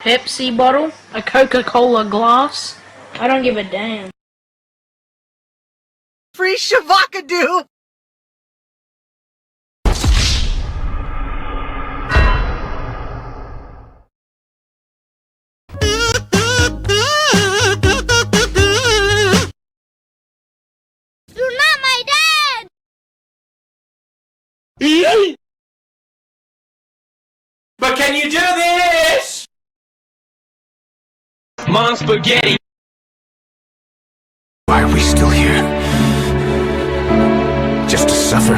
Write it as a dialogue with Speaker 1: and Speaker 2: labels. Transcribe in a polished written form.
Speaker 1: Pepsi bottle, a Coca-Cola glass. I don't give a damn.
Speaker 2: Free Shavakadu!
Speaker 3: You're not my dad!
Speaker 4: But can you do this? Mom spaghetti.
Speaker 5: Why are we still here? Just to suffer?